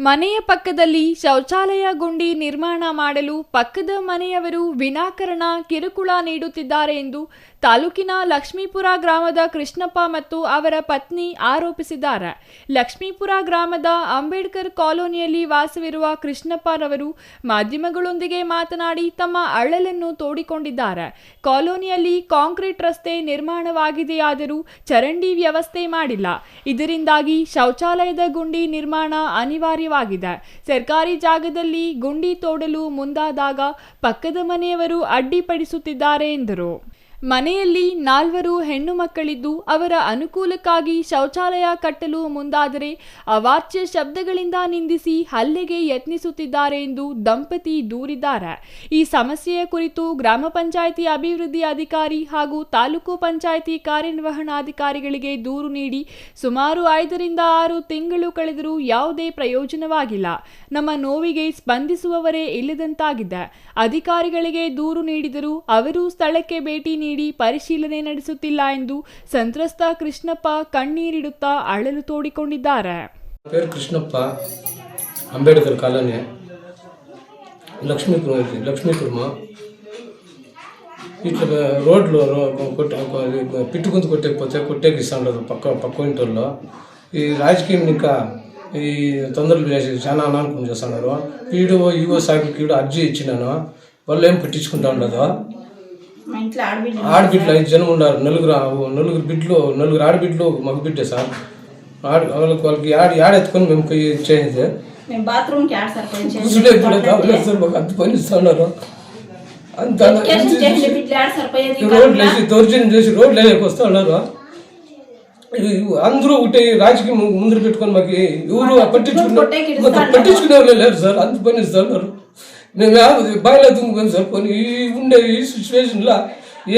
ಮನೆಯ ಪಕ್ಕದಲ್ಲಿ ಶೌಚಾಲಯ ಗುಂಡಿ ನಿರ್ಮಾಣ ಮಾಡಲು ಪಕ್ಕದ ಮನೆಯವರು ವಿನಾಕಾರಣ ಕಿರುಕುಳ ನೀಡುತ್ತಿದ್ದಾರೆ ಎಂದು ತಾಲೂಕಿನ ಲಕ್ಷ್ಮೀಪುರ ಗ್ರಾಮದ ಕೃಷ್ಣಪ್ಪ ಮತ್ತು ಅವರ ಪತ್ನಿ ಆರೋಪಿಸಿದ್ದಾರೆ. ಲಕ್ಷ್ಮೀಪುರ ಗ್ರಾಮದ ಅಂಬೇಡ್ಕರ್ ಕಾಲೋನಿಯಲ್ಲಿ ವಾಸವಿರುವ ಕೃಷ್ಣಪ್ಪರವರು ಮಾಧ್ಯಮಗಳೊಂದಿಗೆ ಮಾತನಾಡಿ ತಮ್ಮ ಅಳಲನ್ನು ತೋಡಿಕೊಂಡಿದ್ದಾರೆ. ಕಾಲೋನಿಯಲ್ಲಿ ಕಾಂಕ್ರೀಟ್ ರಸ್ತೆ ನಿರ್ಮಾಣವಾಗಿದೆಯಾದರೂ ಚರಂಡಿ ವ್ಯವಸ್ಥೆ ಮಾಡಿಲ್ಲ. ಇದರಿಂದಾಗಿ ಶೌಚಾಲಯದ ಗುಂಡಿ ನಿರ್ಮಾಣ ಅನಿವಾರ್ಯವಾಗಿದೆ. ಸರ್ಕಾರಿ ಜಾಗದಲ್ಲಿ ಗುಂಡಿ ತೋಡಲು ಮುಂದಾದಾಗ ಪಕ್ಕದ ಮನೆಯವರು ಅಡ್ಡಿಪಡಿಸುತ್ತಿದ್ದಾರೆ ಎಂದರು. ಮನೆಯಲ್ಲಿ 4 ಹೆಣ್ಣು ಮಕ್ಕಳಿದ್ದು ಅವರ ಅನುಕೂಲಕ್ಕಾಗಿ ಶೌಚಾಲಯ ಕಟ್ಟಲು ಮುಂದಾದರೆ ಅವಾಚ್ಯ ಶಬ್ದಗಳಿಂದ ನಿಂದಿಸಿ ಹಲ್ಲೆಗೆ ಯತ್ನಿಸುತ್ತಿದ್ದಾರೆ ಎಂದು ದಂಪತಿ ದೂರಿದ್ದಾರೆ. ಈ ಸಮಸ್ಯೆಯ ಕುರಿತು ಗ್ರಾಮ ಪಂಚಾಯಿತಿ ಅಭಿವೃದ್ಧಿ ಅಧಿಕಾರಿ ಹಾಗೂ ತಾಲೂಕು ಪಂಚಾಯಿತಿ ಕಾರ್ಯನಿರ್ವಹಣಾಧಿಕಾರಿಗಳಿಗೆ ದೂರು ನೀಡಿ ಸುಮಾರು 5 ರಿಂದ 6 ತಿಂಗಳು ಕಳೆದರೂ ಯಾವುದೇ ಪ್ರಯೋಜನವಾಗಿಲ್ಲ. ನಮ್ಮ ನೋವಿಗೆ ಸ್ಪಂದಿಸುವವರೇ ಇಲ್ಲದಂತಾಗಿದೆ. ಅಧಿಕಾರಿಗಳಿಗೆ ದೂರು ನೀಡಿದರೂ ಅವರು ಸ್ಥಳಕ್ಕೆ ಭೇಟಿ ನೀಡಿ ಪರಿಶೀಲನೆ ನಡೆಸುತ್ತಿಲ್ಲ ಎಂದು ಸಂತ್ರಸ್ತ ಕೃಷ್ಣಪ್ಪ ಕಣ್ಣೀರಿಡುತ್ತಾ ಅಳಲು ತೋಡಿಕೊಂಡಿದ್ದಾರೆ. పేరు కృష్ణప్ప, అంబేద్కర్ కాలనీ, లక్ష్మీపురమ. ఇట్లా రోడ్లు పిట్టుకుంటూ కొట్టేకి ఇస్తాడు పక్క ఇంట్లో. ఈ రాజకీయం ఇంకా ఈ తొందరలు చేసి చాలా అనానుకూలం చేస్తున్నారు. పీడో యువ సాగుకి అర్జీ ఇచ్చినాను, వాళ్ళు ఏం పట్టించుకుంటా ఉండదు. ఆడబిడ్డలు 5 జనం ఉన్నారు. నలుగురు బిడ్డలు, 4 ఆడబిడ్డలు, మగ బిడ్డే సార్. వాళ్ళకి ఆడెత్తుకొని మేము చేసేది సార్. మాకు అంత పని ఇస్తున్నారు. అంత రోడ్లు వేసి దౌర్జన్యం చేసి రోడ్లు వేయకి వస్తూ ఉన్నారు. అందరూ ఒకటి రాజకీయం ముందు పెట్టుకొని మాకు ఎవరు పట్టించుకునే వాళ్ళు లేరు సార్. అంత పని ఇస్తున్నారు. మేము బాయిలో తుంగిపోయాం సార్. పోనీ ఉండే ఈ సిచ్యువేషన్లో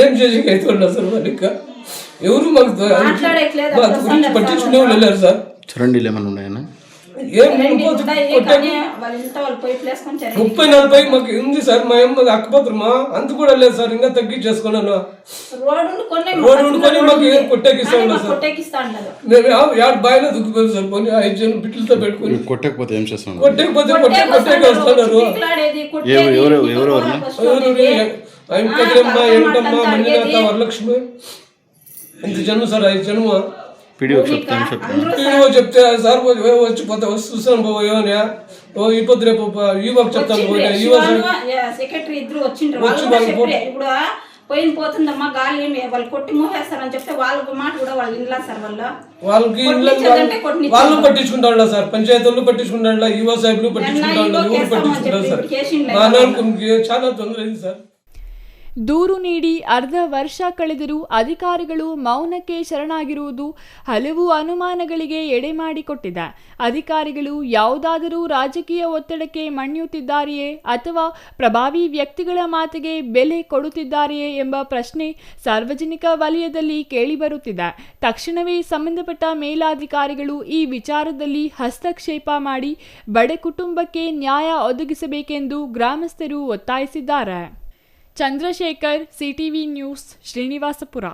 ఏం చేసి అయితే ఉన్నారు సార్. వాళ్ళు ఇంకా ఎవరు మాకు గురించి పట్టించుకునే వాళ్ళు వెళ్ళారు సార్. చరండీలు ఏమైనా ఉన్నాయన్నా? ఏం 30-40 మాకు ఉంది సార్. మా అమ్మ అక్కపత్రమా అంత కూడా లేదు సార్. ఇంకా తగ్గించేసుకున్నాను. రోడ్డు ఉండుకొని మాకు ఏం కొట్టేకిస్తా ఉన్నారు సార్. మేము యాడ్ బాయిలో దుక్కిపోయాం సార్. పోనీ 5 జనం బిడ్డలతో పెట్టుకుని కొట్టకపోతే ఏం చేస్తాను? కొట్టేకి వస్తున్నారు. ఎంటమ్మ, మంజునాథ, వరలక్ష్మి, ఇంత జన్మ సార్. 5 జన్మ. పీడిఓ చెప్తే సార్ వచ్చిపోతే చూసాను పోయా ఇప్పుడు రేపు యువకు చెప్తాను. సెక్రటరీ ఇద్దరు ఇప్పుడు పోయింది పోతుందమ్మా గాలి వాళ్ళు కొట్టి మూసేస్తారని చెప్తే వాళ్ళకి మాట కూడా వాళ్ళు ఇంట్లో సార్. వాళ్ళకి వాళ్ళు పట్టించుకుంటా సార్. పంచాయతీలు పట్టించుకుంటా, యువ సాహిబులు పట్టించుకుంటా, ఎవరు పట్టించుకుంటారు సార్. చాలా ತೊಂದರೆ ಇದೆ సార్. ದೂರು ನೀಡಿ ಅರ್ಧ ವರ್ಷ ಕಳೆದರೂ ಅಧಿಕಾರಿಗಳು ಮೌನಕ್ಕೆ ಶರಣಾಗಿರುವುದು ಹಲವು ಅನುಮಾನಗಳಿಗೆ ಎಡೆ ಮಾಡಿಕೊಟ್ಟಿದೆ. ಅಧಿಕಾರಿಗಳು ಯಾವುದಾದರೂ ರಾಜಕೀಯ ಒತ್ತಡಕ್ಕೆ ಮಣಿಯುತ್ತಿದ್ದಾರೆಯೇ ಅಥವಾ ಪ್ರಭಾವಿ ವ್ಯಕ್ತಿಗಳ ಮಾತಿಗೆ ಬೆಲೆ ಕೊಡುತ್ತಿದ್ದಾರೆಯೇ ಎಂಬ ಪ್ರಶ್ನೆ ಸಾರ್ವಜನಿಕ ವಲಯದಲ್ಲಿ ಕೇಳಿಬರುತ್ತಿದೆ. ತಕ್ಷಣವೇ ಸಂಬಂಧಪಟ್ಟ ಮೇಲಾಧಿಕಾರಿಗಳು ಈ ವಿಚಾರದಲ್ಲಿ ಹಸ್ತಕ್ಷೇಪ ಮಾಡಿ ಬಡ ಕುಟುಂಬಕ್ಕೆ ನ್ಯಾಯ ಒದಗಿಸಬೇಕೆಂದು ಗ್ರಾಮಸ್ಥರು ಒತ್ತಾಯಿಸಿದ್ದಾರೆ. Chandrashekar, CTV news, Srinivaspur.